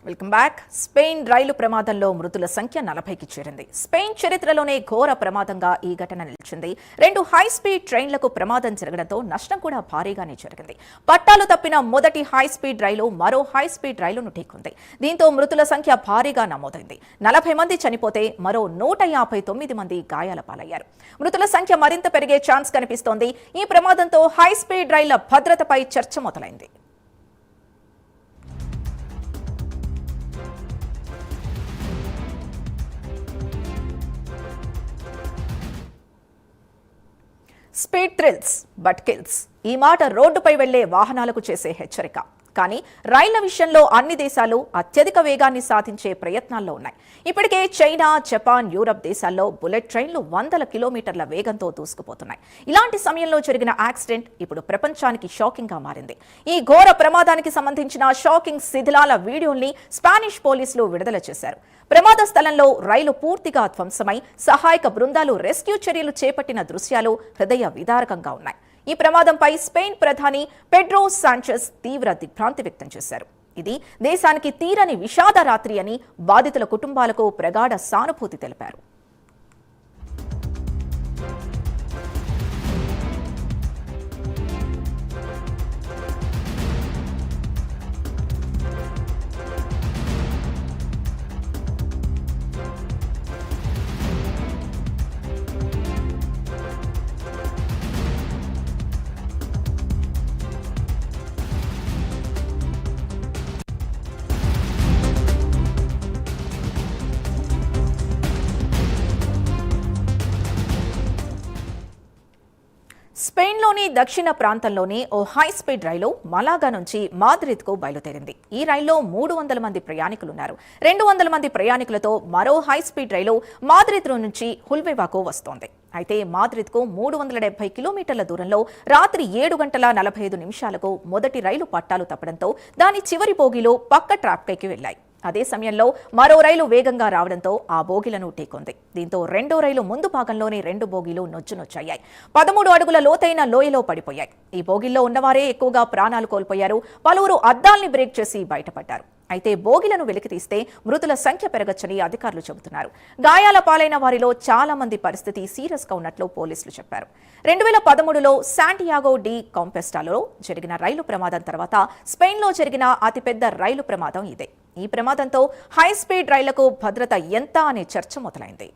Welcome back. Spain రైలు ప్రమాదంలో మృతుల సంఖ్య 40కి చేరింది. స్పెయిన్ చరిత్రలోనే ఘోర ప్రమాదంగా ఈ ఘటన నిలిచింది. 2 హై స్పీడ్ ట్రైన్లకు ప్రమాదం జరగడంతో నష్టం కూడా భారీగానే జరిగింది. పట్టాలు తప్పిన మొదటి హై స్పీడ్ రైలు మరో హై స్పీడ్ రైలును ఢీకొంది. దీంతో మృతుల సంఖ్య భారీగా నమోదైంది. 40 మంది చనిపోతే మరో 159 మంది గాయాల పాలయ్యారు. మృతుల సంఖ్య మరింత పెరిగే ఛాన్స్ కనిపిస్తోంది. ఈ ప్రమాదంతో హై స్పీడ్ రైళ్ల భద్రతపై చర్చ మొదలైంది. Speed thrills but kills. ఈ మాట రోడ్డుపై వెళ్లే వాహనాలకు చేసే హెచ్చరిక. కానీ రైళ్ల విషయంలో అన్ని దేశాలు అత్యధిక వేగాన్ని సాధించే ప్రయత్నాల్లో ఉన్నాయి. ఇప్పటికే చైనా, జపాన్, యూరప్ దేశాల్లో బుల్లెట్ ట్రైన్లు 100 కిలోమీటర్ల వేగంతో దూసుకుపోతున్నాయి. ఇలాంటి సమయంలో జరిగిన యాక్సిడెంట్ ఇప్పుడు ప్రపంచానికి షాకింగ్ గా మారింది. ఈ ఘోర ప్రమాదానికి సంబంధించిన షాకింగ్ శిథిలాల వీడియోల్ని స్పానిష్ పోలీసులు విడుదల చేశారు. ప్రమాద స్థలంలో రైలు పూర్తిగా ధ్వంసమై సహాయక బృందాలు రెస్క్యూ చర్యలు చేపట్టిన దృశ్యాలు హృదయ విదారకంగా ఉన్నాయి. ఈ ప్రమాదంపై స్పెయిన్ ప్రధాని పెడ్రో సాంచెస్ తీవ్ర దిగ్భ్రాంతి వ్యక్తం చేశారు. ఇది దేశానికి తీరని విషాద రాత్రి అని బాధితుల కుటుంబాలకు ప్రగాఢ సానుభూతి తెలిపారు. స్పెయిన్లోని దక్షిణ ప్రాంతంలోని ఓ హై స్పీడ్ రైలు మలాగా నుంచి మాద్రిద్కు బయలుదేరింది. ఈ రైల్లో 300 మంది ప్రయాణికులున్నారు. 200 మంది ప్రయాణికులతో మరో హై స్పీడ్ రైలు మాద్రిద్ నుంచి హుల్వేవాకు వస్తోంది. అయితే మాద్రిద్కు 370 కిలోమీటర్ల దూరంలో రాత్రి 7 గంటల 45 నిమిషాలకు మొదటి రైలు పట్టాలు తప్పడంతో దాని చివరి బోగీలు పక్క ట్రాక్పైకి వెళ్లాయి. అదే సమయంలో మరో రైలు వేగంగా రావడంతో ఆ బోగీలను ఢీకొంది. దీంతో రెండో రైలు ముందు భాగంలోని 2 బోగీలు నొచ్చునొచ్చాయి. 13 అడుగుల లోతైన లోయలో పడిపోయాయి. ఈ బోగీల్లో ఉన్నవారే ఎక్కువగా ప్రాణాలు కోల్పోయారు. పలువురు అద్దాల్ని బ్రేక్ చేసి బయటపడ్డారు. అయితే బోగీలను వెలికితీస్తే మృతుల సంఖ్య పెరగచ్చని అధికారులు చెబుతున్నారు. గాయాల పాలైన వారిలో చాలా మంది పరిస్థితి సీరియస్ గా ఉన్నట్లు పోలీసులు చెప్పారు. 2013లో శాంటియాగో డి కాంపెస్టాలో జరిగిన రైలు ప్రమాదం తర్వాత స్పెయిన్లో జరిగిన అతిపెద్ద రైలు ప్రమాదం ఇదే. ఈ ప్రమాదంతో హై స్పీడ్ రైళ్లకు భద్రత ఎంత అనే చర్చ మొదలైంది.